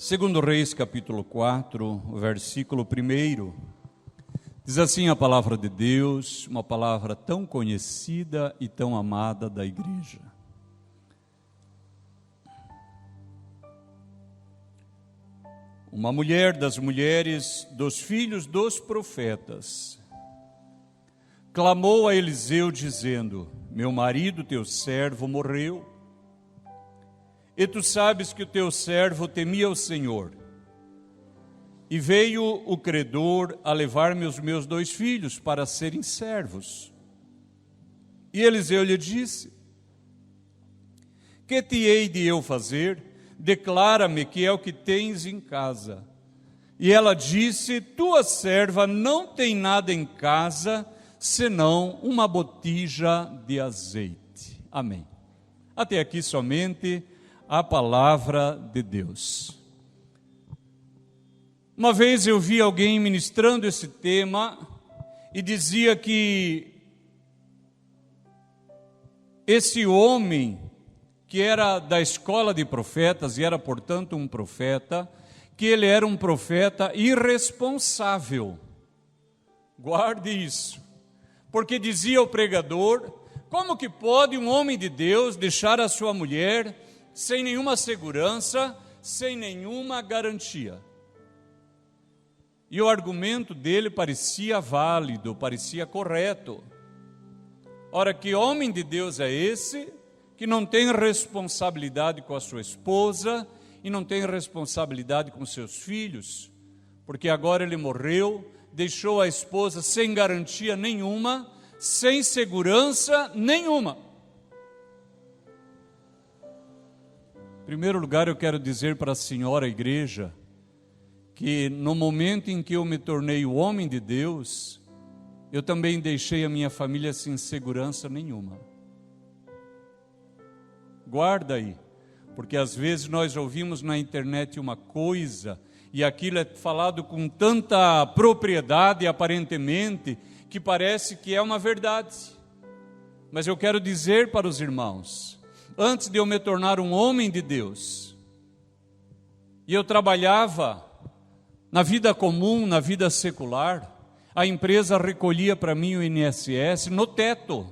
Segundo Reis, capítulo 4, versículo 1, diz assim a palavra de Deus, uma palavra tão conhecida e tão amada da igreja. Uma mulher das mulheres dos filhos dos profetas clamou a Eliseu dizendo: meu marido, teu servo, morreu. E tu sabes que o teu servo temia o Senhor. E veio o credor a levar-me os meus 2 filhos para serem servos. E Eliseu lhe disse: que te hei de eu fazer? Declara-me que é o que tens em casa. E ela disse: tua serva não tem nada em casa, senão uma botija de azeite. Amém. Até aqui somente a palavra de Deus. Uma vez eu vi alguém ministrando esse tema e dizia que esse homem que era da escola de profetas e era, portanto, um profeta, que ele era um profeta irresponsável. Guarde isso. Porque dizia o pregador: como que pode um homem de Deus deixar a sua mulher sem nenhuma segurança, sem nenhuma garantia? E o argumento dele parecia válido, parecia correto. Ora, que homem de Deus é esse que não tem responsabilidade com a sua esposa e não tem responsabilidade com seus filhos? Porque agora ele morreu, deixou a esposa sem garantia nenhuma, sem segurança nenhuma. Em primeiro lugar, eu quero dizer para a senhora igreja que no momento em que eu me tornei o homem de Deus, eu também deixei a minha família sem segurança nenhuma. Guarda aí, porque às vezes nós ouvimos na internet uma coisa e aquilo é falado com tanta propriedade aparentemente que parece que é uma verdade. Mas eu quero dizer para os irmãos: antes de eu me tornar um homem de Deus, e eu trabalhava na vida comum, na vida secular, a empresa recolhia para mim o INSS no teto.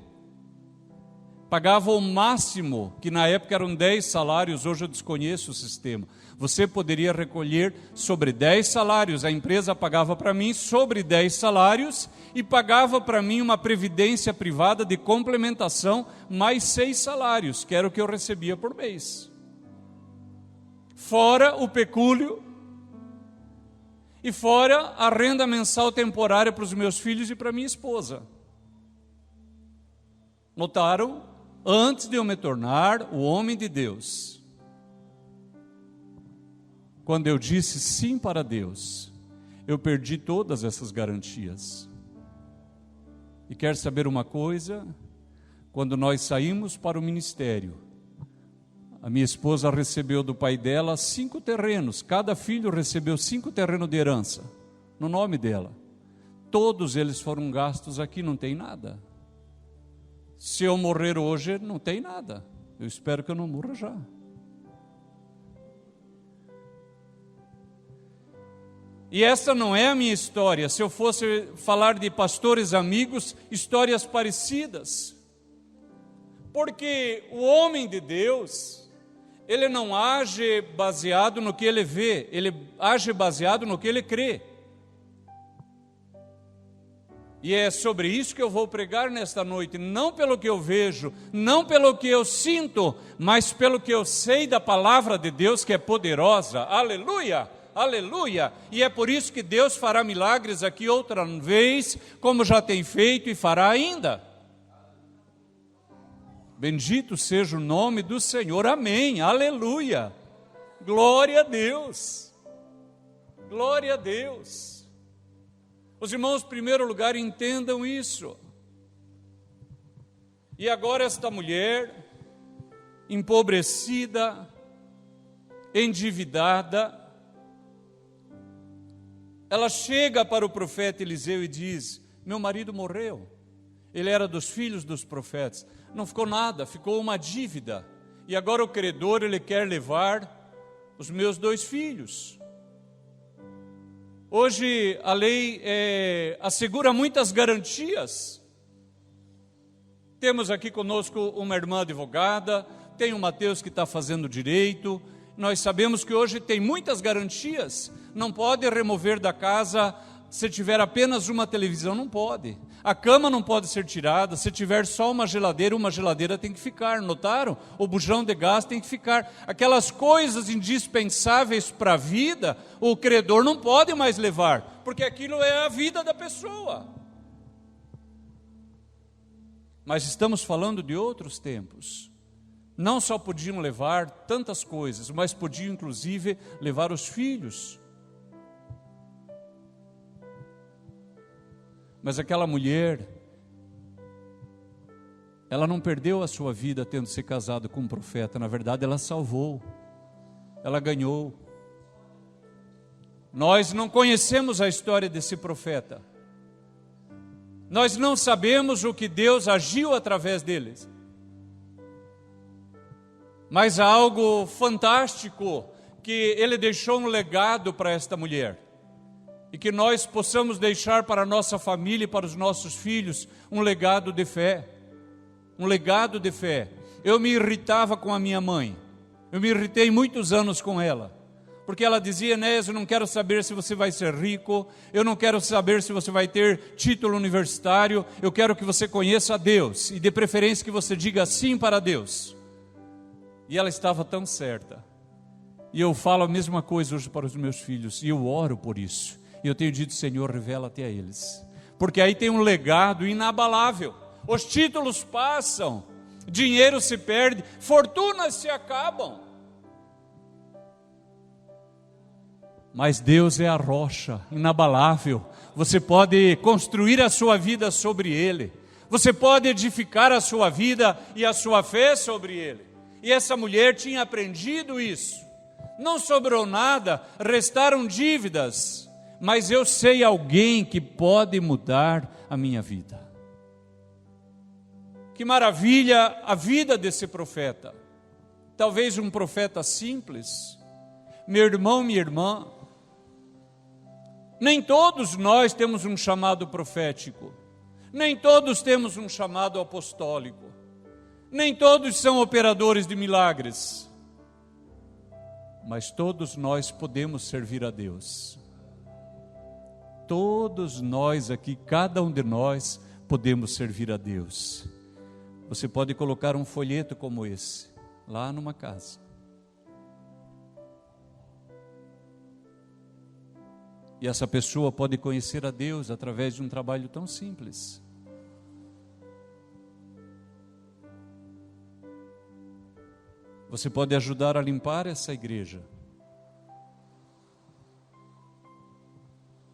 Pagava o máximo, que na época eram 10 salários, hoje eu desconheço o sistema. Você poderia recolher sobre 10 salários, a empresa pagava para mim sobre 10 salários e pagava para mim uma previdência privada de complementação mais 6 salários, que era o que eu recebia por mês. Fora o pecúlio e fora a renda mensal temporária para os meus filhos e para minha esposa. Notaram? Antes de eu me tornar o homem de Deus, quando eu disse sim para Deus, eu perdi todas essas garantias. E quer saber uma coisa? Quando nós saímos para o ministério, a minha esposa recebeu do pai dela 5 terrenos, cada filho recebeu 5 terrenos de herança, no nome dela. Todos eles foram gastos aqui, não tem nada. Se eu morrer hoje, não tem nada. Eu espero que eu não morra já. E essa não é a minha história. Se eu fosse falar de pastores amigos, histórias parecidas. Porque o homem de Deus, ele não age baseado no que ele vê, ele age baseado no que ele crê. E é sobre isso que eu vou pregar nesta noite, não pelo que eu vejo, não pelo que eu sinto, mas pelo que eu sei da palavra de Deus, que é poderosa. Aleluia, aleluia. E é por isso que Deus fará milagres aqui outra vez, como já tem feito e fará ainda. Bendito seja o nome do Senhor, amém, aleluia. Glória a Deus, glória a Deus. Os irmãos, em primeiro lugar, entendam isso. E agora esta mulher, empobrecida, endividada, ela chega para o profeta Eliseu e diz: meu marido morreu. Ele era dos filhos dos profetas. Não ficou nada, ficou uma dívida. E agora o credor, ele quer levar os meus 2 filhos. Hoje a lei assegura muitas garantias. Temos aqui conosco uma irmã advogada, tem o Mateus que está fazendo direito. Nós sabemos que hoje tem muitas garantias. Não pode remover da casa se tiver apenas uma televisão, não pode. A cama não pode ser tirada. Se tiver só uma geladeira tem que ficar. Notaram? O bujão de gás tem que ficar. Aquelas coisas indispensáveis para a vida, o credor não pode mais levar, porque aquilo é a vida da pessoa. Mas estamos falando de outros tempos. Não só podiam levar tantas coisas, mas podiam inclusive levar os filhos. Mas aquela mulher, ela não perdeu a sua vida tendo se casado com um profeta. Na verdade, ela salvou, ela ganhou. Nós não conhecemos a história desse profeta. Nós não sabemos o que Deus agiu através deles. Mas há algo fantástico, que ele deixou um legado para esta mulher. E que nós possamos deixar para a nossa família e para os nossos filhos um legado de fé. Um legado de fé. Eu me irritava com a minha mãe. Eu me irritei muitos anos com ela. Porque ela dizia: Enéas, eu não quero saber se você vai ser rico. Eu não quero saber se você vai ter título universitário. Eu quero que você conheça a Deus. E de preferência que você diga sim para Deus. E ela estava tão certa. E eu falo a mesma coisa hoje para os meus filhos. E eu oro por isso. E eu tenho dito: Senhor, revela-te a eles. Porque aí tem um legado inabalável. Os títulos passam, dinheiro se perde, fortunas se acabam. Mas Deus é a rocha inabalável. Você pode construir a sua vida sobre Ele. Você pode edificar a sua vida e a sua fé sobre Ele. E essa mulher tinha aprendido isso. Não sobrou nada, restaram dívidas. Mas eu sei alguém que pode mudar a minha vida. Que maravilha a vida desse profeta. Talvez um profeta simples. Meu irmão, minha irmã, nem todos nós temos um chamado profético. Nem todos temos um chamado apostólico. Nem todos são operadores de milagres. Mas todos nós podemos servir a Deus. Todos nós aqui, cada um de nós, podemos servir a Deus. Você pode colocar um folheto como esse, lá numa casa. E essa pessoa pode conhecer a Deus através de um trabalho tão simples. Você pode ajudar a limpar essa igreja.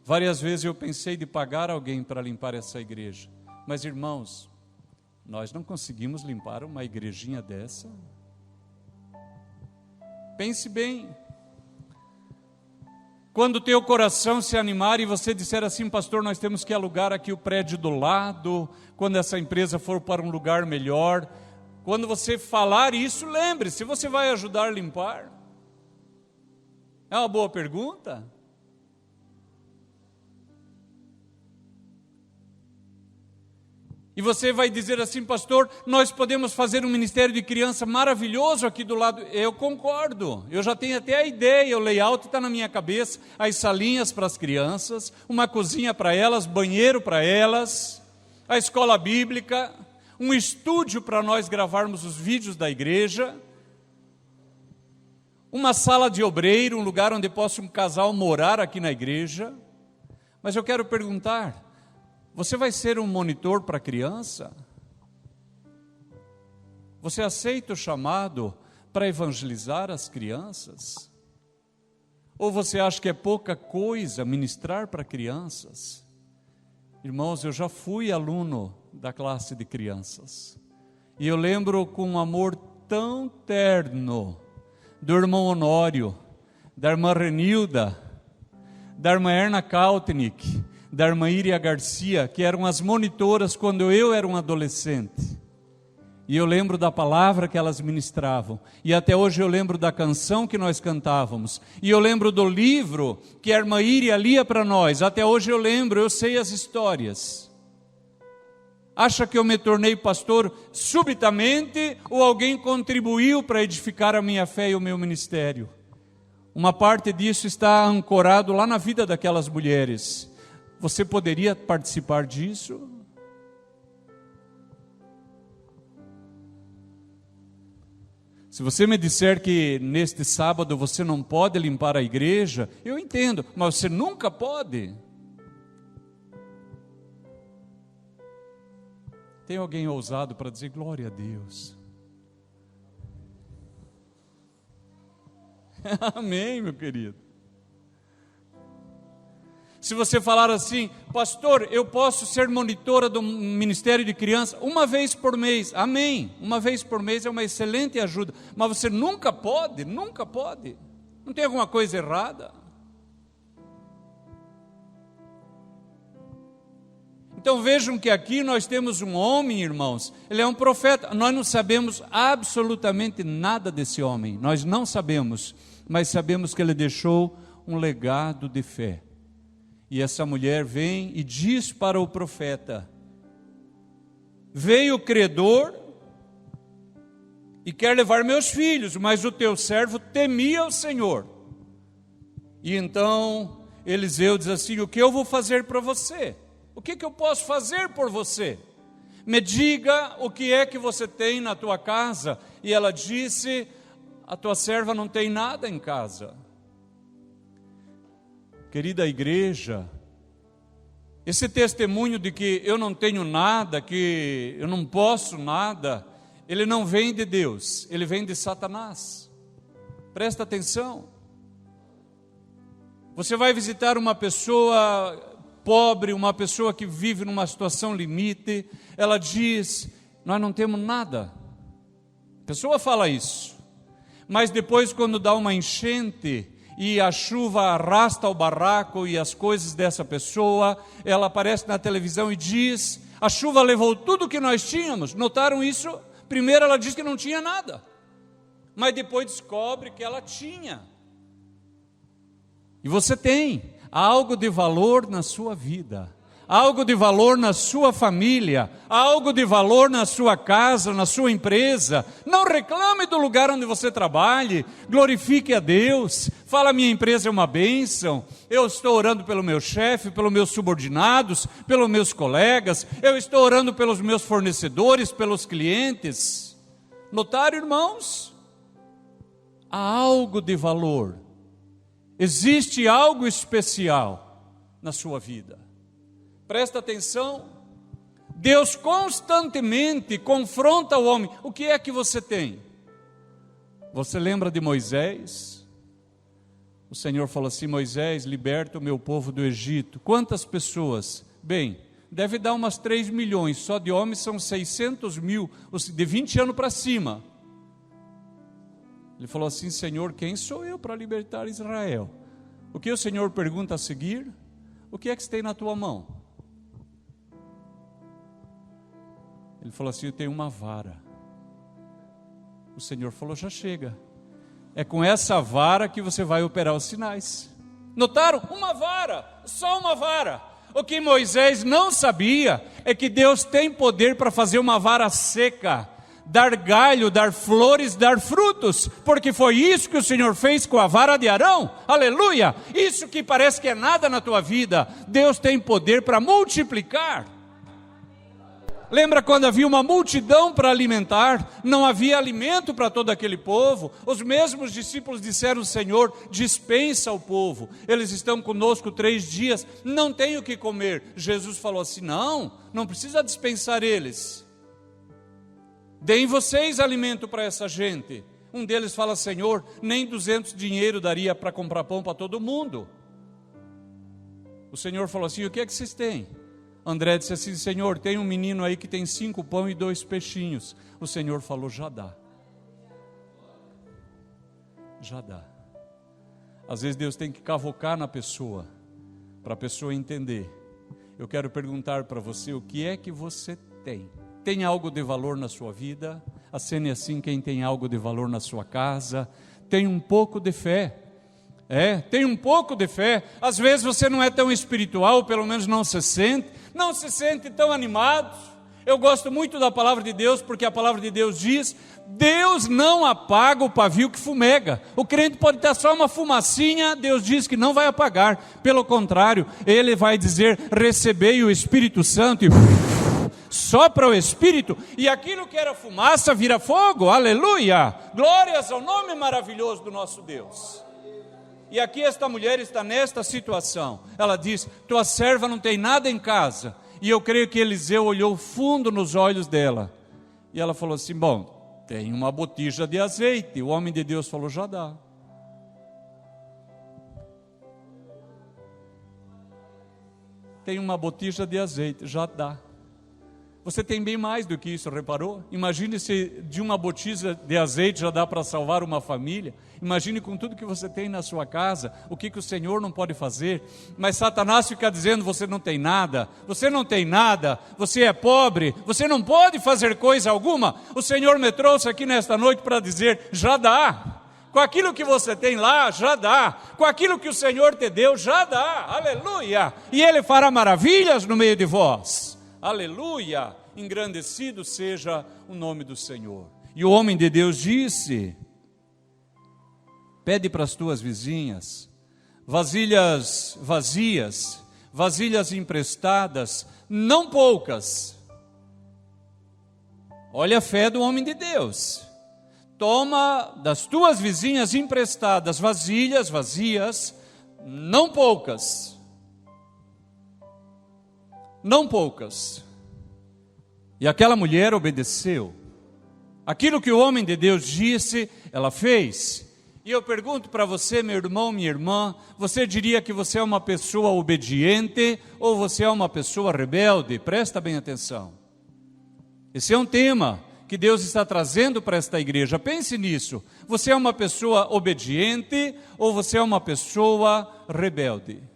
Várias vezes eu pensei de pagar alguém para limpar essa igreja. Mas, irmãos, nós não conseguimos limpar uma igrejinha dessa. Pense bem. Quando o teu coração se animar e você disser assim: pastor, nós temos que alugar aqui o prédio do lado, quando essa empresa for para um lugar melhor. Quando você falar isso, lembre-se, você vai ajudar a limpar? É uma boa pergunta. E você vai dizer assim: pastor, nós podemos fazer um ministério de criança maravilhoso aqui do lado. Eu concordo, eu já tenho até a ideia, o layout está na minha cabeça, as salinhas para as crianças, uma cozinha para elas, banheiro para elas, a escola bíblica, um estúdio para nós gravarmos os vídeos da igreja, uma sala de obreiro, um lugar onde possa um casal morar aqui na igreja. Mas eu quero perguntar: você vai ser um monitor para a criança? Você aceita o chamado para evangelizar as crianças? Ou você acha que é pouca coisa ministrar para crianças? Irmãos, eu já fui aluno da classe de crianças. E eu lembro com um amor tão terno do irmão Honório, da irmã Renilda, da irmã Erna Kaltnick, da irmã Iria Garcia, que eram as monitoras quando eu era um adolescente. E eu lembro da palavra que elas ministravam. E até hoje eu lembro da canção que nós cantávamos. E eu lembro do livro que a irmã Íria lia para nós. Até hoje eu lembro, eu sei as histórias. Acha que eu me tornei pastor subitamente ou alguém contribuiu para edificar a minha fé e o meu ministério? Uma parte disso está ancorado lá na vida daquelas mulheres. Você poderia participar disso? Se você me disser que neste sábado você não pode limpar a igreja, eu entendo, mas você nunca pode. Tem alguém ousado para dizer glória a Deus? Amém, meu querido. Se você falar assim, pastor, eu posso ser monitora do Ministério de Crianças uma vez por mês, amém, uma vez por mês é uma excelente ajuda, mas você nunca pode, não tem alguma coisa errada? Então vejam que aqui nós temos um homem, irmãos, ele é um profeta, nós não sabemos absolutamente nada desse homem, nós não sabemos, mas sabemos que ele deixou um legado de fé. E essa mulher vem e diz para o profeta: veio o credor e quer levar meus filhos, mas o teu servo temia o Senhor. E então Eliseu diz assim: o que eu vou fazer para você? O que eu posso fazer por você? Me diga o que é que você tem na tua casa. E ela disse: a tua serva não tem nada em casa. Querida igreja, esse testemunho de que eu não tenho nada, que eu não posso nada, ele não vem de Deus, ele vem de Satanás. Presta atenção. Você vai visitar uma pessoa pobre, uma pessoa que vive numa situação limite, ela diz: nós não temos nada. A pessoa fala isso, mas depois quando dá uma enchente e a chuva arrasta o barraco e as coisas dessa pessoa, ela aparece na televisão e diz: a chuva levou tudo que nós tínhamos. Notaram isso? Primeiro ela diz que não tinha nada, mas depois descobre que ela tinha. E você tem algo de valor na sua vida, algo de valor na sua família, algo de valor na sua casa, na sua empresa. Não reclame do lugar onde você trabalhe, glorifique a Deus, fala: minha empresa é uma bênção, eu estou orando pelo meu chefe, pelos meus subordinados, pelos meus colegas, eu estou orando pelos meus fornecedores, pelos clientes. Notaram, irmãos? Há algo de valor, existe algo especial na sua vida. Presta atenção, Deus constantemente confronta o homem. O que é que você tem? Você lembra de Moisés? O Senhor falou assim: Moisés, liberta o meu povo do Egito. Quantas pessoas? Bem, deve dar umas 3 milhões, só de homens são 600 mil, de 20 anos para cima. Ele falou assim: Senhor, quem sou eu para libertar Israel? O que o Senhor pergunta a seguir? O que é que você tem na tua mão? Ele falou assim: eu tenho uma vara. O Senhor falou: já chega. É com essa vara que você vai operar os sinais. Notaram? Uma vara, só uma vara. O que Moisés não sabia é que Deus tem poder para fazer uma vara seca, dar galho, dar flores, dar frutos, porque foi isso que o Senhor fez com a vara de Arão. Aleluia! Isso que parece que é nada na tua vida, Deus tem poder para multiplicar. Lembra quando havia uma multidão para alimentar, não havia alimento para todo aquele povo? Os mesmos discípulos disseram: Senhor, dispensa o povo, eles estão conosco 3 dias, não tem o que comer. Jesus falou assim: não precisa dispensar eles, deem vocês alimento para essa gente. Um deles fala: Senhor, nem 200 dinheiro daria para comprar pão para todo mundo. O Senhor falou assim: o que é que vocês têm? André disse assim: Senhor, tem um menino aí que tem 5 pão e 2 peixinhos. O Senhor falou: já dá. Já dá. Às vezes Deus tem que cavocar na pessoa, para a pessoa entender. Eu quero perguntar para você: o que é que você tem? Tem algo de valor na sua vida? Acene assim quem tem algo de valor na sua casa. Tem um pouco de fé. Tem um pouco de fé. Às vezes você não é tão espiritual, pelo menos não se sente tão animado. Eu gosto muito da palavra de Deus, porque a palavra de Deus diz: Deus não apaga o pavio que fumega. O crente pode ter só uma fumacinha, Deus diz que não vai apagar. Pelo contrário, Ele vai dizer: recebei o Espírito Santo, e sopra o Espírito, e aquilo que era fumaça vira fogo. Aleluia! Glórias ao nome maravilhoso do nosso Deus. E aqui esta mulher está nesta situação. Ela diz: tua serva não tem nada em casa. E eu creio que Eliseu olhou fundo nos olhos dela. E ela falou assim: bom, tem uma botija de azeite. O homem de Deus falou: já dá. Tem uma botija de azeite, já dá. Você tem bem mais do que isso, reparou? Imagine se de uma botija de azeite já dá para salvar uma família. Imagine com tudo que você tem na sua casa, o que o Senhor não pode fazer. Mas Satanás fica dizendo: você não tem nada, você não tem nada, você é pobre, você não pode fazer coisa alguma. O Senhor me trouxe aqui nesta noite para dizer: já dá. Com aquilo que você tem lá, já dá. Com aquilo que o Senhor te deu, já dá. Aleluia! E Ele fará maravilhas no meio de vós. Aleluia, engrandecido seja o nome do Senhor. E o homem de Deus disse: pede para as tuas vizinhas vasilhas vazias, vasilhas emprestadas, não poucas. Olha a fé do homem de Deus. Toma das tuas vizinhas emprestadas vasilhas vazias, não poucas. Não poucas. E aquela mulher obedeceu. Aquilo que o homem de Deus disse, ela fez. E eu pergunto para você, meu irmão, minha irmã, você diria que você é uma pessoa obediente ou você é uma pessoa rebelde? Presta bem atenção. Esse é um tema que Deus está trazendo para esta igreja. Pense nisso. Você é uma pessoa obediente ou você é uma pessoa rebelde?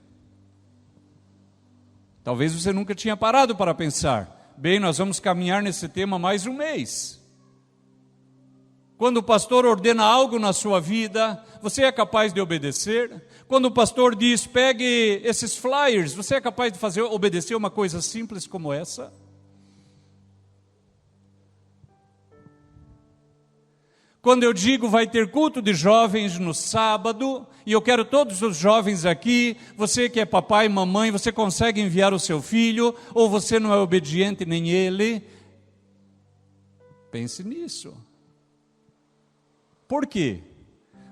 Talvez você nunca tinha parado para pensar. Bem, nós vamos caminhar nesse tema mais um mês. Quando o pastor ordena algo na sua vida, você é capaz de obedecer? Quando o pastor diz: pegue esses flyers, você é capaz de obedecer uma coisa simples como essa? Quando eu digo vai ter culto de jovens no sábado, e eu quero todos os jovens aqui, você que é papai e mamãe, você consegue enviar o seu filho, ou você não é obediente nem ele? Pense nisso. Por quê?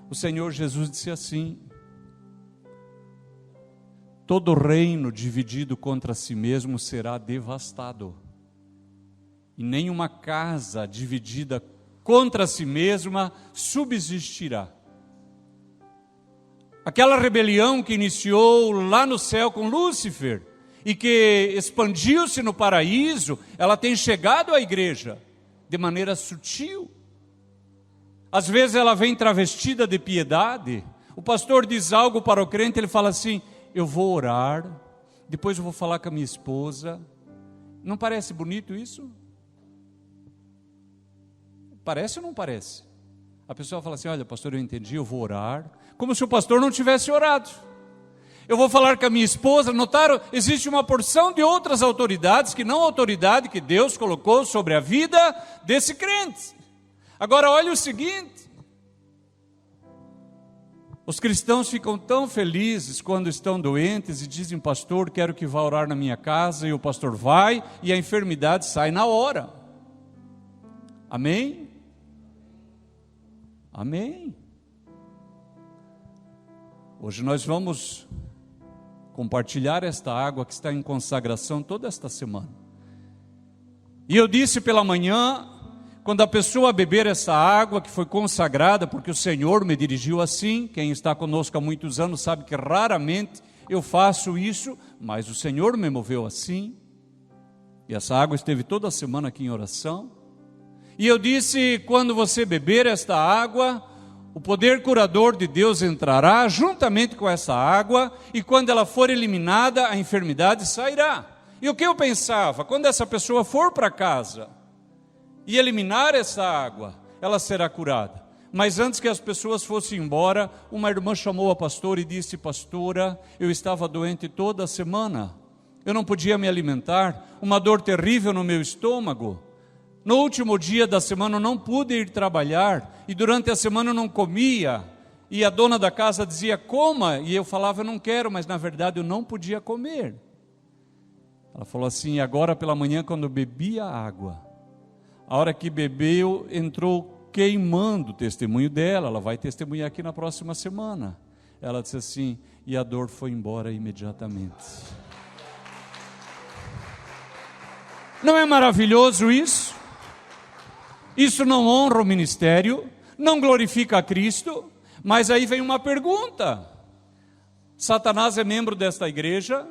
O Senhor Jesus disse assim: todo reino dividido contra si mesmo será devastado, e nenhuma casa dividida contra si mesma subsistirá. Aquela rebelião que iniciou lá no céu com Lúcifer e que expandiu-se no paraíso, ela tem chegado à igreja de maneira sutil. Às vezes ela vem travestida de piedade. O pastor diz algo para o crente, ele fala assim: eu vou orar, depois eu vou falar com a minha esposa. Não parece bonito isso? Parece ou não parece? A pessoa fala assim: olha, pastor, eu entendi, eu vou orar. Como se o pastor não tivesse orado. Eu vou falar com a minha esposa. Notaram? Existe uma porção de outras autoridades, que não a autoridade que Deus colocou sobre a vida desse crente. Agora olha o seguinte: os cristãos ficam tão felizes quando estão doentes e dizem: pastor, quero que vá orar na minha casa, e o pastor vai, e a enfermidade sai na hora. Amém? Amém. Hoje nós vamos compartilhar esta água que está em consagração toda esta semana. E eu disse pela manhã, quando a pessoa beber essa água que foi consagrada, porque o Senhor me dirigiu assim, quem está conosco há muitos anos sabe que raramente eu faço isso, mas o Senhor me moveu assim. E essa água esteve toda a semana aqui em oração. E eu disse: quando você beber esta água, o poder curador de Deus entrará juntamente com essa água, e quando ela for eliminada, a enfermidade sairá. E o que eu pensava? Quando essa pessoa for para casa, e eliminar essa água, ela será curada. Mas antes que as pessoas fossem embora, uma irmã chamou a pastora e disse: pastora, eu estava doente toda a semana, eu não podia me alimentar, uma dor terrível no meu estômago. No último dia da semana eu não pude ir trabalhar, e durante a semana eu não comia, e a dona da casa dizia: coma, e eu falava: eu não quero, mas na verdade eu não podia comer. Ela falou assim: agora pela manhã, quando eu bebi a água, a hora que bebeu, entrou queimando o testemunho dela, ela vai testemunhar aqui na próxima semana. Ela disse assim: e a dor foi embora imediatamente. Não é maravilhoso isso? Isso não honra o ministério, não glorifica a Cristo, mas aí vem uma pergunta: Satanás é membro desta igreja?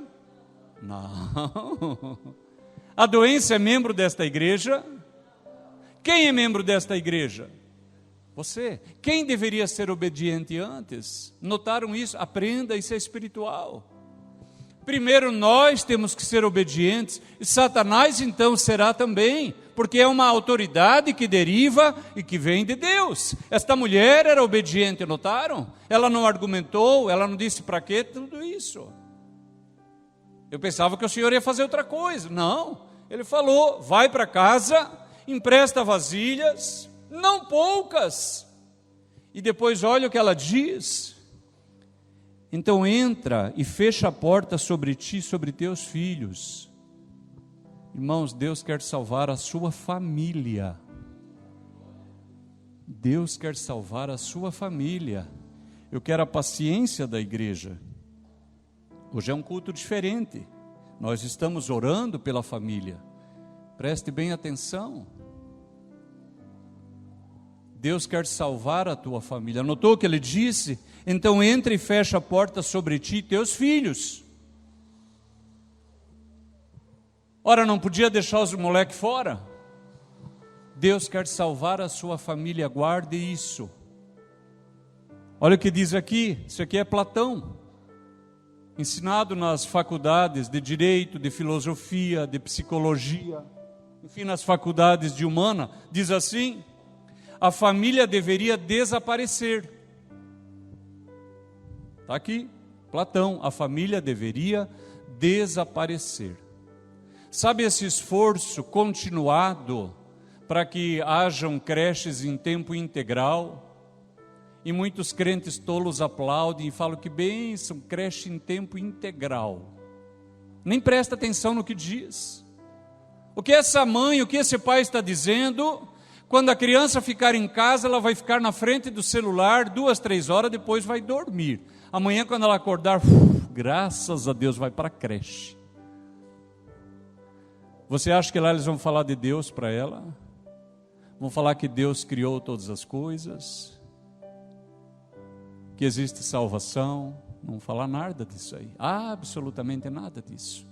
Não. A doença é membro desta igreja? Quem é membro desta igreja? Você. Quem deveria ser obediente antes? Notaram isso? Aprenda, isso é espiritual. Primeiro nós temos que ser obedientes, e Satanás então será também, porque é uma autoridade que deriva e que vem de Deus. Esta mulher era obediente, notaram? Ela não argumentou, ela não disse para quê tudo isso. Eu pensava que o Senhor ia fazer outra coisa. Não, ele falou: vai para casa, empresta vasilhas, não poucas. E depois olha o que ela diz: então entra e fecha a porta sobre ti e sobre teus filhos. Irmãos, Deus quer salvar a sua família. Deus quer salvar a sua família. Eu quero a paciência da igreja. Hoje é um culto diferente. Nós estamos orando pela família. Preste bem atenção. Deus quer salvar a tua família. Notou o que ele disse? Então entra e fecha a porta sobre ti e teus filhos. Ora, não podia deixar os moleques fora? Deus quer salvar a sua família, guarde isso. Olha o que diz aqui, isso aqui é Platão, ensinado nas faculdades de Direito, de Filosofia, de Psicologia, enfim, nas faculdades de Humana, diz assim: a família deveria desaparecer. Está aqui, Platão, a família deveria desaparecer. Sabe esse esforço continuado para que hajam creches em tempo integral? E muitos crentes tolos aplaudem e falam: que bênção, creche em tempo integral. Nem presta atenção no que diz. O que essa mãe, o que esse pai está dizendo? Quando a criança ficar em casa, ela vai ficar na frente do celular 2, 3 horas, depois vai dormir. Amanhã, quando ela acordar, graças a Deus, vai para a creche. Você acha que lá eles vão falar de Deus para ela? Vão falar que Deus criou todas as coisas, que existe salvação? Não vão falar nada disso aí, absolutamente nada disso.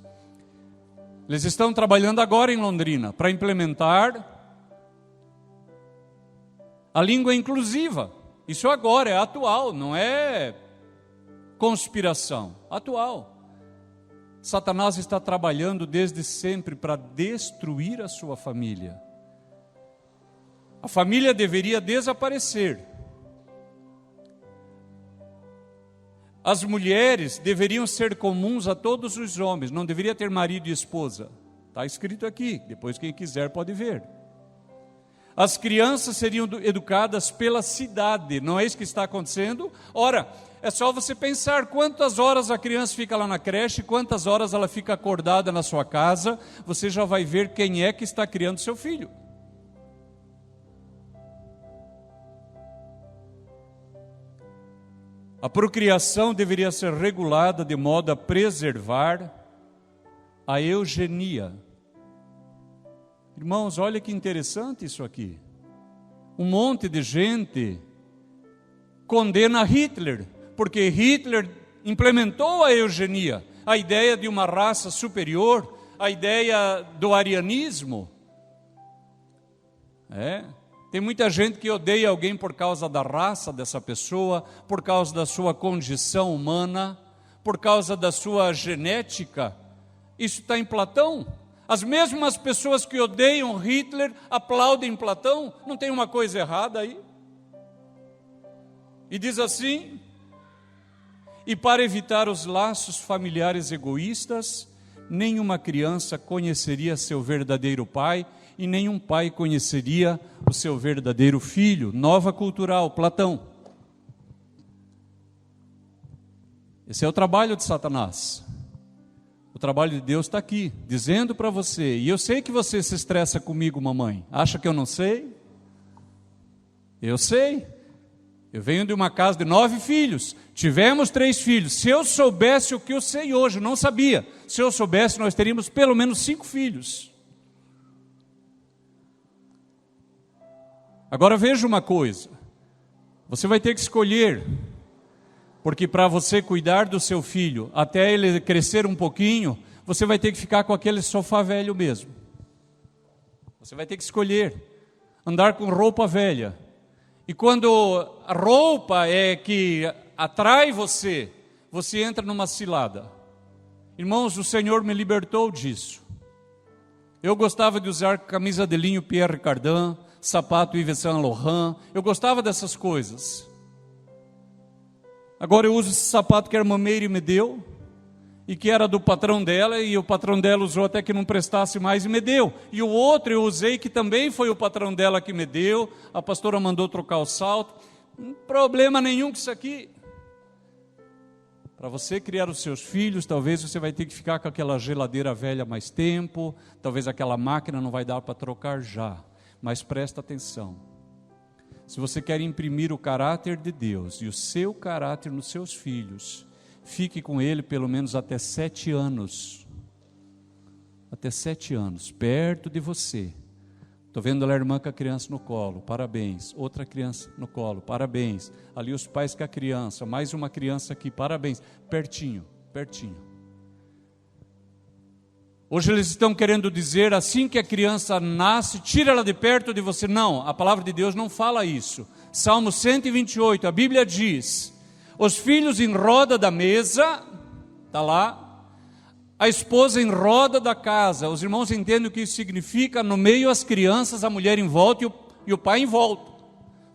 Eles estão trabalhando agora em Londrina para implementar a língua inclusiva. Isso agora é atual, não é conspiração, atual. Satanás está trabalhando desde sempre para destruir a sua família. A família deveria desaparecer. As mulheres deveriam ser comuns a todos os homens, não deveria ter marido e esposa. Está escrito aqui, depois quem quiser pode ver. As crianças seriam educadas pela cidade, não é isso que está acontecendo? Ora, é só você pensar quantas horas a criança fica lá na creche, quantas horas ela fica acordada na sua casa, você já vai ver quem é que está criando seu filho. A procriação deveria ser regulada de modo a preservar a eugenia. Irmãos, olha que interessante isso aqui. Um monte de gente condena Hitler, porque Hitler implementou a eugenia, a ideia de uma raça superior, a ideia do arianismo. Tem muita gente que odeia alguém por causa da raça dessa pessoa, por causa da sua condição humana, por causa da sua genética. Isso está em Platão. As mesmas pessoas que odeiam Hitler aplaudem Platão. Não tem uma coisa errada aí? E diz assim: e para evitar os laços familiares egoístas, nenhuma criança conheceria seu verdadeiro pai e nenhum pai conheceria o seu verdadeiro filho. Nova cultural, Platão. Esse é o trabalho de Satanás. O trabalho de Deus está aqui, dizendo para você, e eu sei que você se estressa comigo, mamãe. Acha que eu não sei? Eu sei. Eu venho de uma casa de 9 filhos, tivemos 3 filhos. Se eu soubesse o que eu sei hoje, não sabia. Se eu soubesse, nós teríamos pelo menos 5 filhos. Agora veja uma coisa, você vai ter que escolher, porque para você cuidar do seu filho, até ele crescer um pouquinho, você vai ter que ficar com aquele sofá velho mesmo. Você vai ter que escolher, andar com roupa velha. E quando a roupa é que atrai você, você entra numa cilada. Irmãos, o Senhor me libertou disso. Eu gostava de usar camisa de linho Pierre Cardin, sapato Yves Saint Laurent, eu gostava dessas coisas. Agora eu uso esse sapato que a irmã Meire me deu, e que era do patrão dela, e o patrão dela usou até que não prestasse mais e me deu. E o outro eu usei, que também foi o patrão dela que me deu, a pastora mandou trocar o salto. Não problema nenhum com isso aqui. Para você criar os seus filhos, talvez você vai ter que ficar com aquela geladeira velha mais tempo, talvez aquela máquina não vai dar para trocar já. Mas presta atenção, se você quer imprimir o caráter de Deus e o seu caráter nos seus filhos, fique com ele pelo menos até 7 anos, até 7 anos, perto de você. Estou vendo a irmã com a criança no colo, parabéns, outra criança no colo, parabéns, ali os pais com a criança, mais uma criança aqui, parabéns, pertinho, pertinho. Hoje eles estão querendo dizer, assim que a criança nasce, tira ela de perto de você. Não, a palavra de Deus não fala isso. Salmo 128, a Bíblia diz: os filhos em roda da mesa, está lá, a esposa em roda da casa. Os irmãos entendem o que isso significa? No meio as crianças, a mulher em volta e o pai em volta.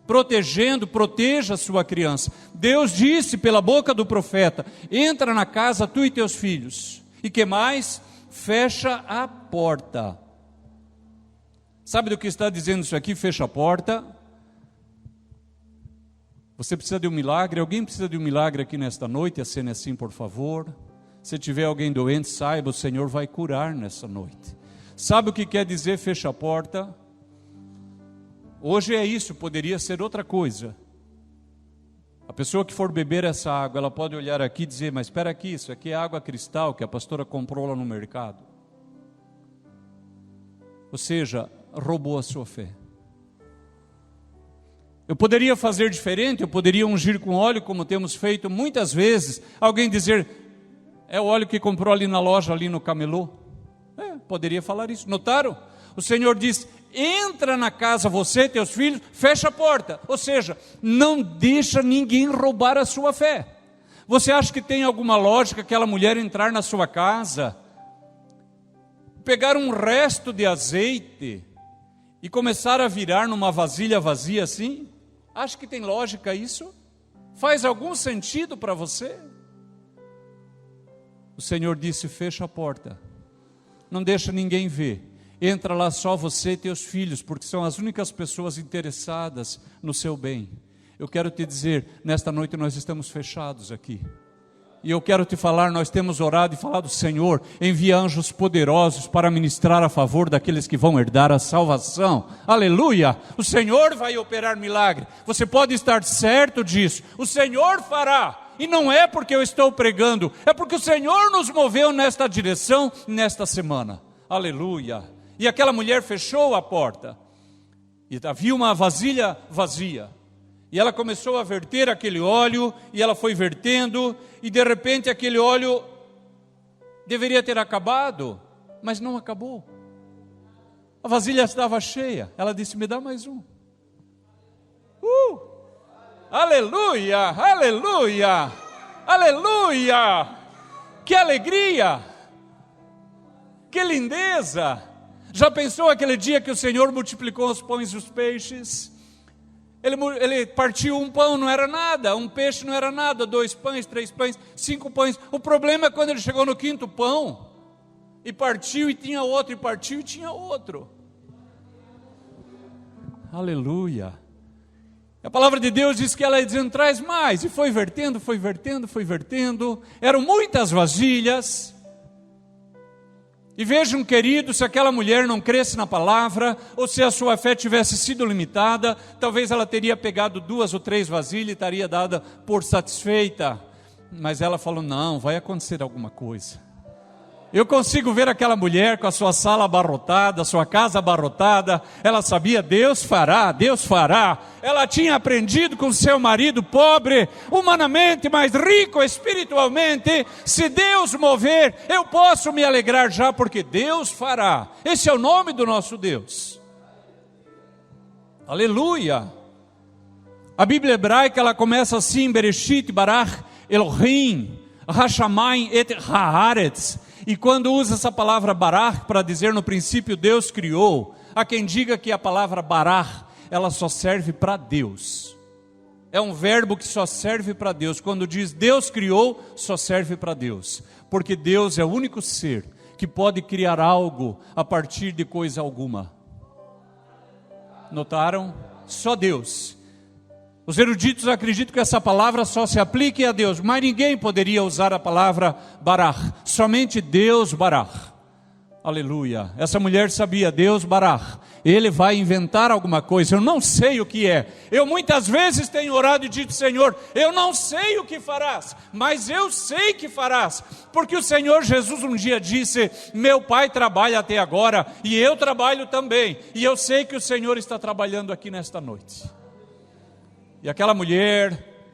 Protegendo, proteja a sua criança. Deus disse pela boca do profeta: entra na casa tu e teus filhos. E que mais? Fecha a porta. Sabe do que está dizendo isso aqui? Fecha a porta. Você precisa de um milagre? Alguém precisa de um milagre aqui nesta noite? Acene assim, por favor. Se tiver alguém doente, saiba, o Senhor vai curar nessa noite. Sabe o que quer dizer fecha a porta? Hoje é isso, poderia ser outra coisa. A pessoa que for beber essa água, ela pode olhar aqui e dizer: mas espera aqui, isso aqui é água cristal que a pastora comprou lá no mercado. Ou seja, roubou a sua fé. Eu poderia fazer diferente, eu poderia ungir com óleo, como temos feito muitas vezes. Alguém dizer: é o óleo que comprou ali na loja, ali no camelô. Poderia falar isso. Notaram? O Senhor diz: entra na casa, você e teus filhos, fecha a porta. Ou seja, não deixa ninguém roubar a sua fé. Você acha que tem alguma lógica aquela mulher entrar na sua casa, pegar um resto de azeite e começar a virar numa vasilha vazia assim? Acha que tem lógica isso? Faz algum sentido para você? O Senhor disse: fecha a porta, não deixa ninguém ver. Entra lá só você e teus filhos, porque são as únicas pessoas interessadas no seu bem. Eu quero te dizer, nesta noite nós estamos fechados aqui. E eu quero te falar, nós temos orado e falado: Senhor, envia anjos poderosos para ministrar a favor daqueles que vão herdar a salvação. Aleluia! O Senhor vai operar milagre. Você pode estar certo disso. O Senhor fará. E não é porque eu estou pregando, é porque o Senhor nos moveu nesta direção, nesta semana. Aleluia! E aquela mulher fechou a porta, e havia uma vasilha vazia, e ela começou a verter aquele óleo, e ela foi vertendo, e de repente aquele óleo deveria ter acabado, mas não acabou. A vasilha estava cheia. Ela disse: me dá mais um. Aleluia, aleluia, aleluia, que alegria, Que lindeza! Já pensou aquele dia que o Senhor multiplicou os pães e os peixes? Ele partiu um pão, não era nada, um peixe não era nada, 2 pães, 3 pães, 5 pães. O problema é quando ele chegou no 5º pão, e partiu e tinha outro, e partiu e tinha outro. Aleluia! A palavra de Deus diz que ela é dizendo, traz mais, e foi vertendo, foi vertendo, foi vertendo. Eram muitas vasilhas. E vejam, queridos, se aquela mulher não cresce na palavra, ou se a sua fé tivesse sido limitada, talvez ela teria pegado 2 ou 3 vasilhas e estaria dada por satisfeita. Mas ela falou, não, vai acontecer alguma coisa. Eu consigo ver aquela mulher com a sua sala abarrotada, a sua casa abarrotada. Ela sabia, Deus fará, Deus fará. Ela tinha aprendido com seu marido pobre, humanamente, mas rico espiritualmente. Se Deus mover, eu posso me alegrar já, porque Deus fará. Esse é o nome do nosso Deus. Aleluia. A Bíblia hebraica, ela começa assim, Bereshit barach Elohim, Hashamayim et haaretz. E quando usa essa palavra barach para dizer no princípio Deus criou, há quem diga que a palavra barach, ela só serve para Deus. É um verbo que só serve para Deus. Quando diz Deus criou, só serve para Deus. Porque Deus é o único ser que pode criar algo a partir de coisa alguma. Notaram? Só Deus. Os eruditos acreditam que essa palavra só se aplique a Deus, mas ninguém poderia usar a palavra barach, somente Deus barach. Aleluia. Essa mulher sabia, Deus barach, Ele vai inventar alguma coisa, eu não sei o que é. Eu muitas vezes tenho orado e dito, Senhor, eu não sei o que farás, mas eu sei que farás, porque o Senhor Jesus um dia disse, meu Pai trabalha até agora, e eu trabalho também, e eu sei que o Senhor está trabalhando aqui nesta noite. E aquela mulher,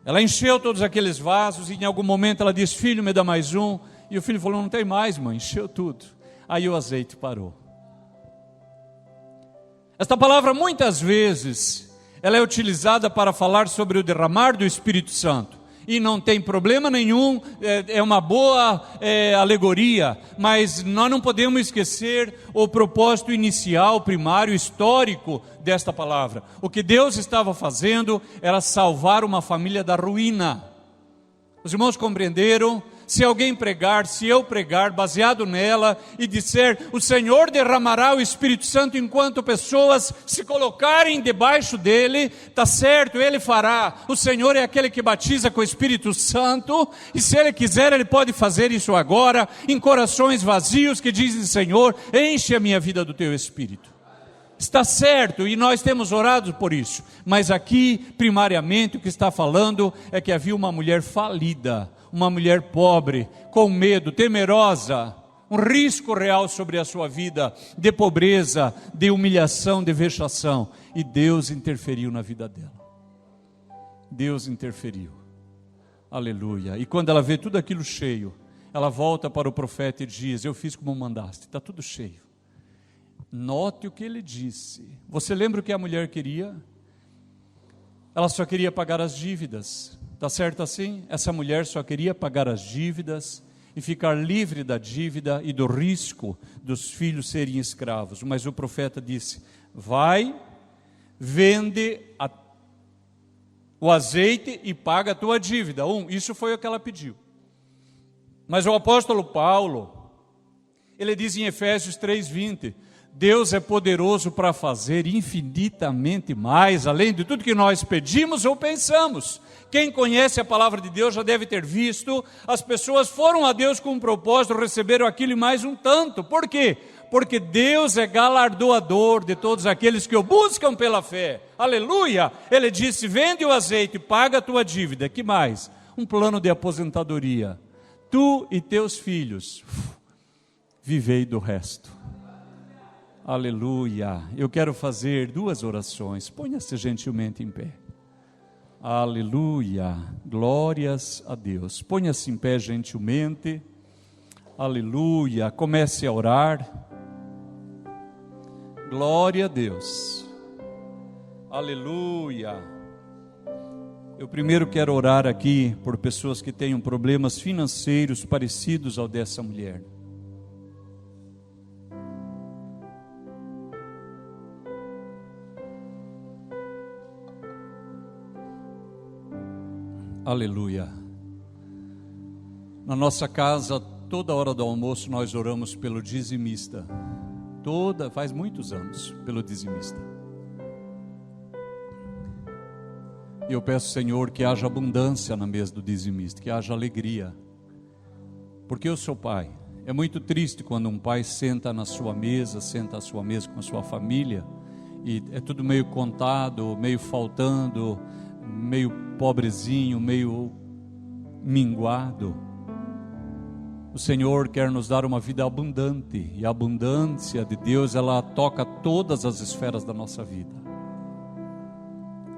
ela encheu todos aqueles vasos, e em algum momento ela disse, filho, me dá mais um. E o filho falou, não tem mais, mãe, encheu tudo. Aí o azeite parou. Esta palavra muitas vezes, ela é utilizada para falar sobre o derramar do Espírito Santo. E não tem problema nenhum, é uma boa alegoria, mas nós não podemos esquecer o propósito inicial, primário, histórico desta palavra. O que Deus estava fazendo era salvar uma família da ruína. Os irmãos compreenderam? Se alguém pregar, se eu pregar, baseado nela, e disser, o Senhor derramará o Espírito Santo enquanto pessoas se colocarem debaixo dele, está certo, Ele fará. O Senhor é aquele que batiza com o Espírito Santo, e se Ele quiser, Ele pode fazer isso agora, em corações vazios que dizem, Senhor, enche a minha vida do Teu Espírito. Está certo, e nós temos orado por isso, mas aqui, primariamente, o que está falando é que havia uma mulher falida, uma mulher pobre, com medo, temerosa, um risco real sobre a sua vida, de pobreza, de humilhação, de vexação, e Deus interferiu na vida dela. Deus interferiu, aleluia. E quando ela vê tudo aquilo cheio, ela volta para o profeta e diz, eu fiz como mandaste, está tudo cheio. Note o que ele disse. Você lembra o que a mulher queria? Ela só queria pagar as dívidas. Está certo assim? Essa mulher só queria pagar as dívidas e ficar livre da dívida e do risco dos filhos serem escravos. Mas o profeta disse, vai, vende o azeite e paga a tua dívida. Isso foi o que ela pediu. Mas o apóstolo Paulo, ele diz em Efésios 3:20, Deus é poderoso para fazer infinitamente mais, além de tudo que nós pedimos ou pensamos. Quem conhece a palavra de Deus já deve ter visto, as pessoas foram a Deus com um propósito, receberam aquilo e mais um tanto. Por quê? Porque Deus é galardoador de todos aqueles que o buscam pela fé. Aleluia! Ele disse, vende o azeite, paga a tua dívida. Que mais? Um plano de aposentadoria. Tu e teus filhos, vivei do resto. Aleluia, eu quero fazer 2 orações, ponha-se gentilmente em pé. Aleluia, glórias a Deus, ponha-se em pé gentilmente. Aleluia, comece a orar. Glória a Deus. Aleluia. Eu primeiro quero orar aqui por pessoas que tenham problemas financeiros parecidos ao dessa mulher. Aleluia. Na nossa casa, toda hora do almoço, nós oramos pelo dizimista. Faz muitos anos, pelo dizimista. E eu peço, Senhor, que haja abundância na mesa do dizimista, que haja alegria. Porque eu sou pai. É muito triste quando um pai senta à sua mesa com a sua família, e é tudo meio contado, meio faltando, meio pobrezinho, meio minguado. O Senhor quer nos dar uma vida abundante, e a abundância de Deus, ela toca todas as esferas da nossa vida.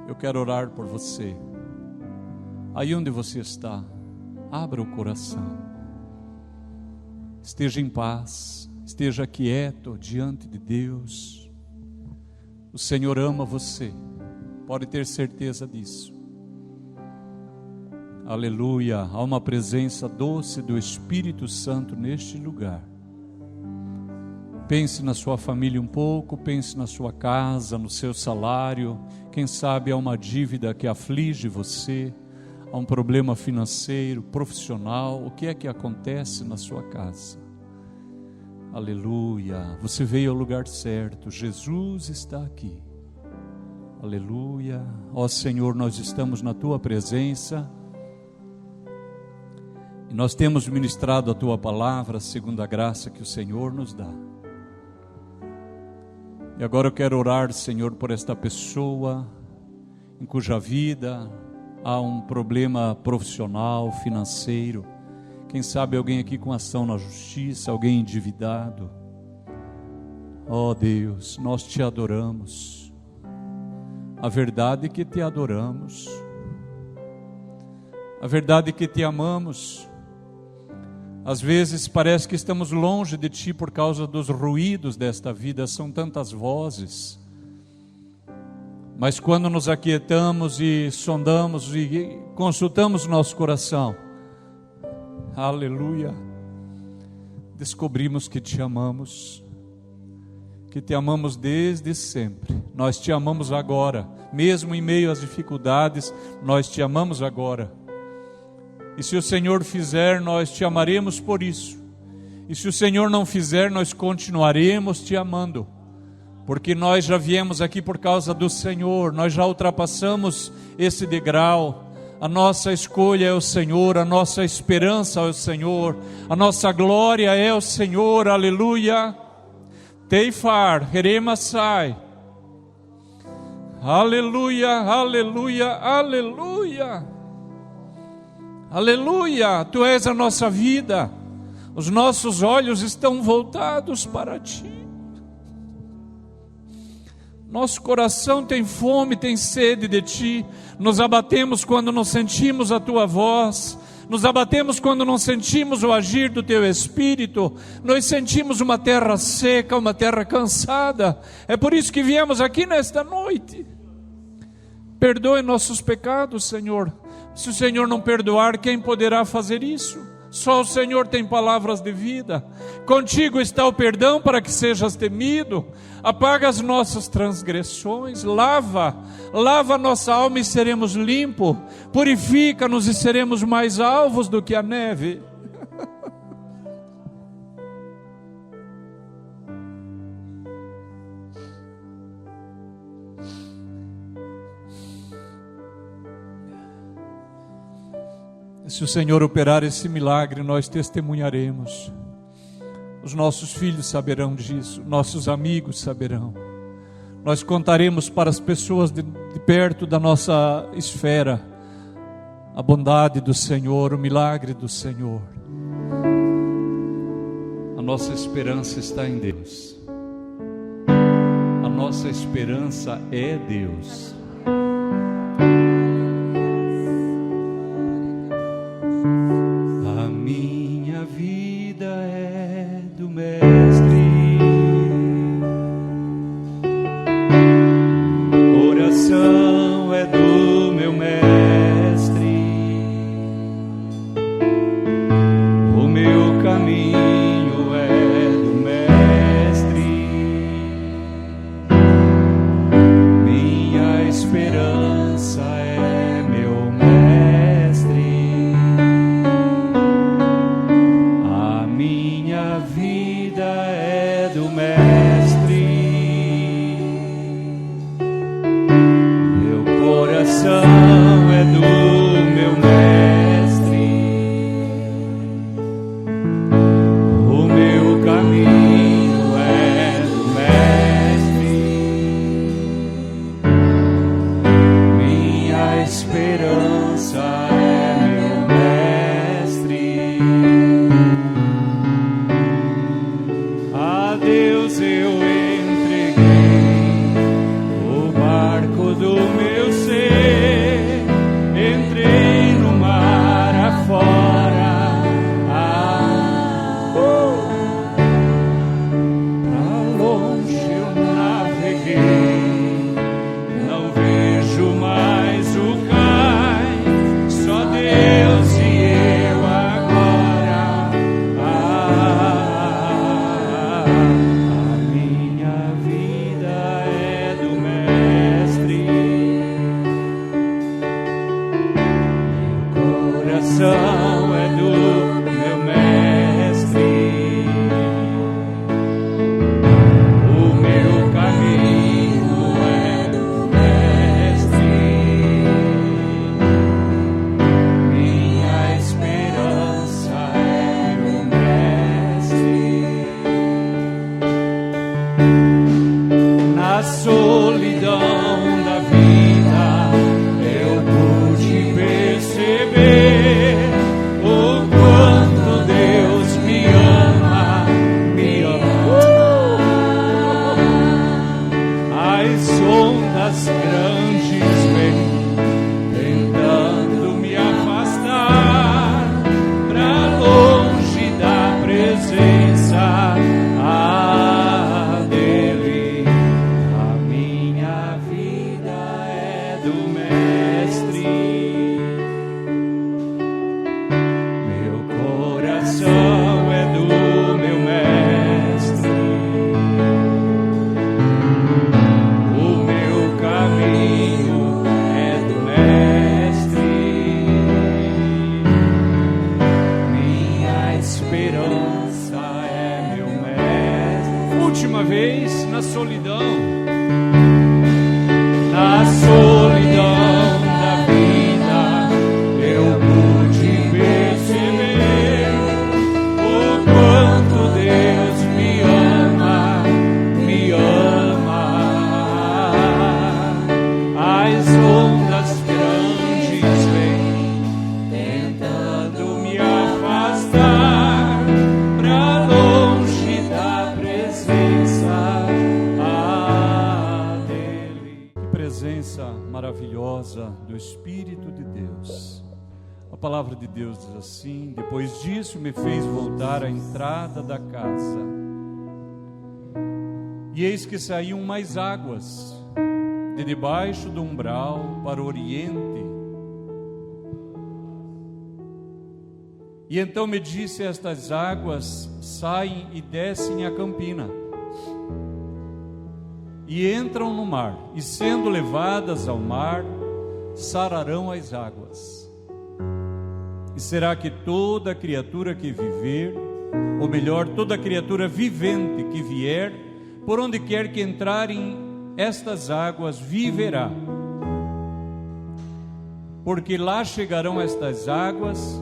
Eu quero orar por você. Aí onde você está, abra o coração. Esteja em paz, esteja quieto diante de Deus. O Senhor ama você, pode ter certeza disso. Aleluia, há uma presença doce do Espírito Santo neste lugar. Pense na sua família um pouco, pense na sua casa, no seu salário. Quem sabe há uma dívida que aflige você, há um problema financeiro, profissional. O que é que acontece na sua casa? Aleluia, você veio ao lugar certo, Jesus está aqui. Aleluia, ó Senhor, nós estamos na Tua presença e nós temos ministrado a Tua palavra segundo a graça que o Senhor nos dá. E agora eu quero orar, Senhor, por esta pessoa em cuja vida há um problema profissional, financeiro. Quem sabe alguém aqui com ação na justiça, alguém endividado. Ó Deus, nós te adoramos. A verdade é que te adoramos. A verdade é que te amamos. Às vezes parece que estamos longe de ti por causa dos ruídos desta vida, são tantas vozes. Mas quando nos aquietamos e sondamos e consultamos nosso coração, aleluia, descobrimos que te amamos desde sempre. Nós te amamos agora, mesmo em meio às dificuldades, nós te amamos agora. E se o Senhor fizer, nós te amaremos por isso. E se o Senhor não fizer, nós continuaremos te amando, porque nós já viemos aqui por causa do Senhor, nós já ultrapassamos esse degrau. A nossa escolha é o Senhor, a nossa esperança é o Senhor, a nossa glória é o Senhor, aleluia. Teifar, Heremassai, aleluia, aleluia, aleluia, aleluia. Tu és a nossa vida, os nossos olhos estão voltados para Ti. Nosso coração tem fome, tem sede de Ti. Nos abatemos quando não sentimos a Tua voz. Nos abatemos quando não sentimos o agir do Teu Espírito. Nós sentimos uma terra seca, uma terra cansada. É por isso que viemos aqui nesta noite. Perdoe nossos pecados, Senhor. Se o Senhor não perdoar, quem poderá fazer isso? Só o Senhor tem palavras de vida. Contigo está o perdão para que sejas temido. Apaga as nossas transgressões, lava a nossa alma e seremos limpos. Purifica-nos e seremos mais alvos do que a neve. Se o Senhor operar esse milagre, nós testemunharemos. Os nossos filhos saberão disso, nossos amigos saberão. Nós contaremos para as pessoas de perto da nossa esfera a bondade do Senhor, o milagre do Senhor. A nossa esperança está em Deus. A nossa esperança é Deus. A minha vida é do Mestre, coração é do meu Mestre, o meu caminho é do Mestre, minha esperança é meu mestre. Última vez, na solidão. Na solidão da vida, eu pude perceber o quanto Deus me ama, me ama. As ondas grandes vêm tentando me afastar pra longe da presença dele. Que presença maravilhosa do Espírito de Deus. A palavra de Deus diz assim: depois disso me fez voltar à entrada da casa, e eis que saíam mais águas de debaixo do umbral para o oriente. E então me disse: estas águas saem e descem a campina, e entram no mar, e sendo levadas ao mar, sararão as águas. E será que toda criatura que viver, ou melhor, toda criatura vivente que vier, por onde quer que entrarem estas águas, viverá. Porque lá chegarão estas águas,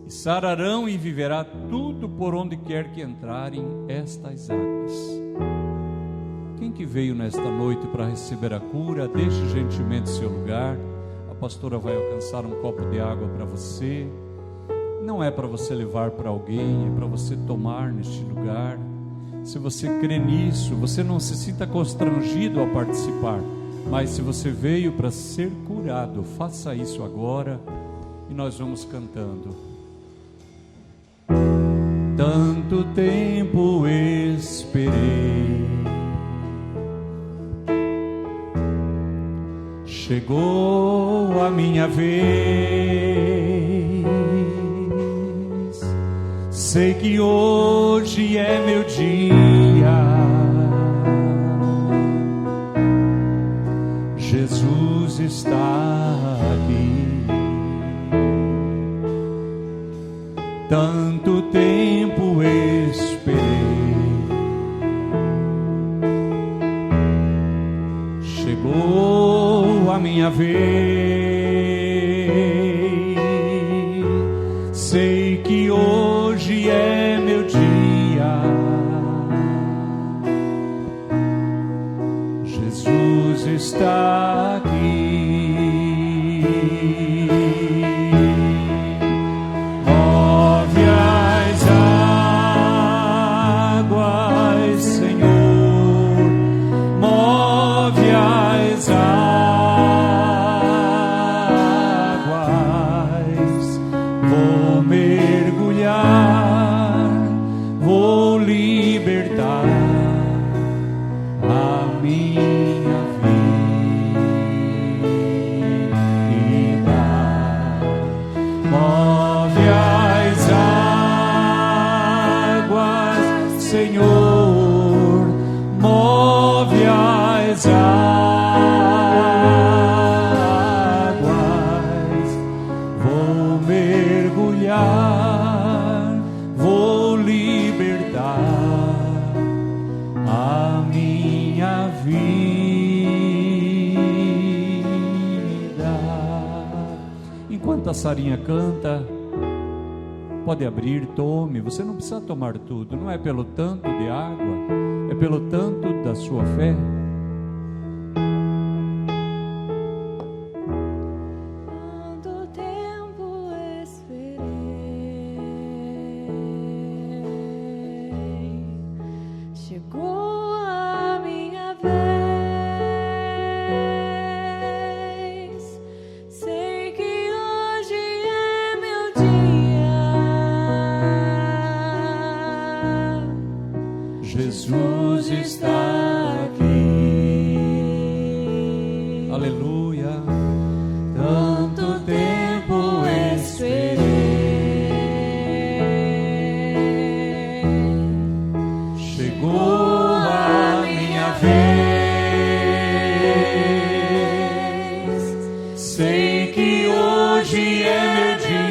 e sararão e viverá tudo por onde quer que entrarem estas águas. Quem que veio nesta noite para receber a cura, deixe gentilmente seu lugar. A pastora vai alcançar um copo de água para você. Não é para você levar para alguém, é para você tomar neste lugar. Se você crê nisso, você não se sinta constrangido a participar, mas se você veio para ser curado, faça isso agora, e nós vamos cantando. Tanto tempo esperei, chegou a minha vez. Sei que hoje é meu dia. Jesus está aqui. Tanto tempo esperei, chegou a minha vez. Sei que hoje é meu dia. Jesus está aqui. Move as águas, Senhor. Move as águas. Vou mergulhar, vou libertar a minha vida. Move as águas, Senhor. Move as águas. Vou mergulhar, vou libertar a minha vida. Enquanto a Sarinha canta, pode abrir, tome. Você não precisa tomar tudo, não é pelo tanto de água, é pelo tanto da sua fé. Quanto tempo esperei, chegou a minha vez. Sei que hoje é meu dia. Jesus está aqui. Aleluia. Tanto tempo esperei, chegou a minha vez. Sei que hoje é meu dia.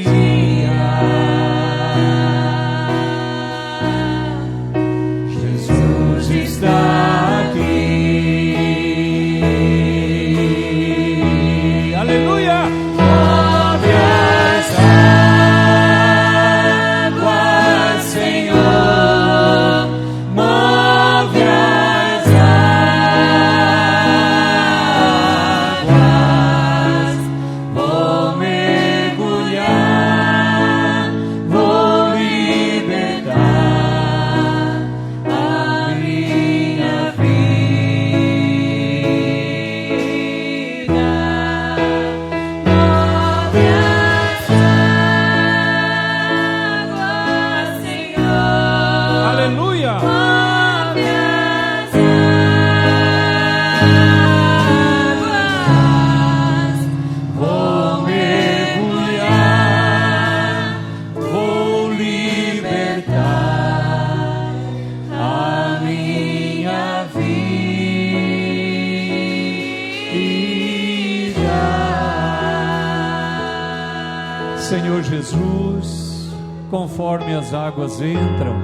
Jesus, conforme as águas entram,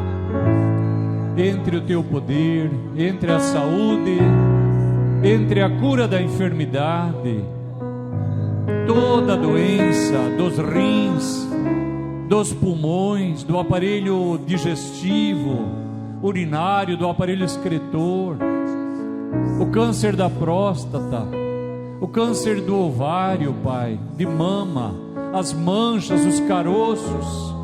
entre o teu poder, entre a saúde, entre a cura da enfermidade, toda doença dos rins, dos pulmões, do aparelho digestivo, urinário, do aparelho excretor, o câncer da próstata, o câncer do ovário, Pai, de mama, as manchas, os caroços,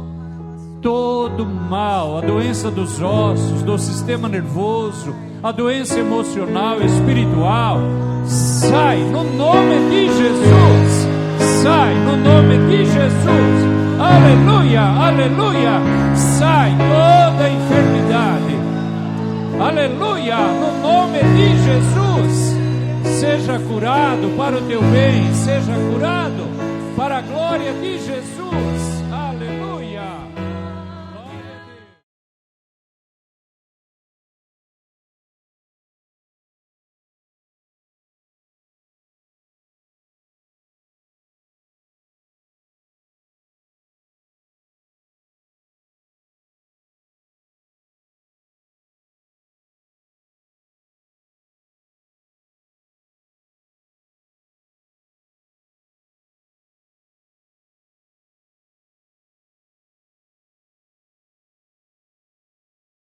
todo mal, a doença dos ossos, do sistema nervoso, a doença emocional, espiritual, sai no nome de Jesus, sai no nome de Jesus, aleluia, aleluia, sai toda enfermidade, aleluia, no nome de Jesus, seja curado para o teu bem, seja curado para a glória de Jesus.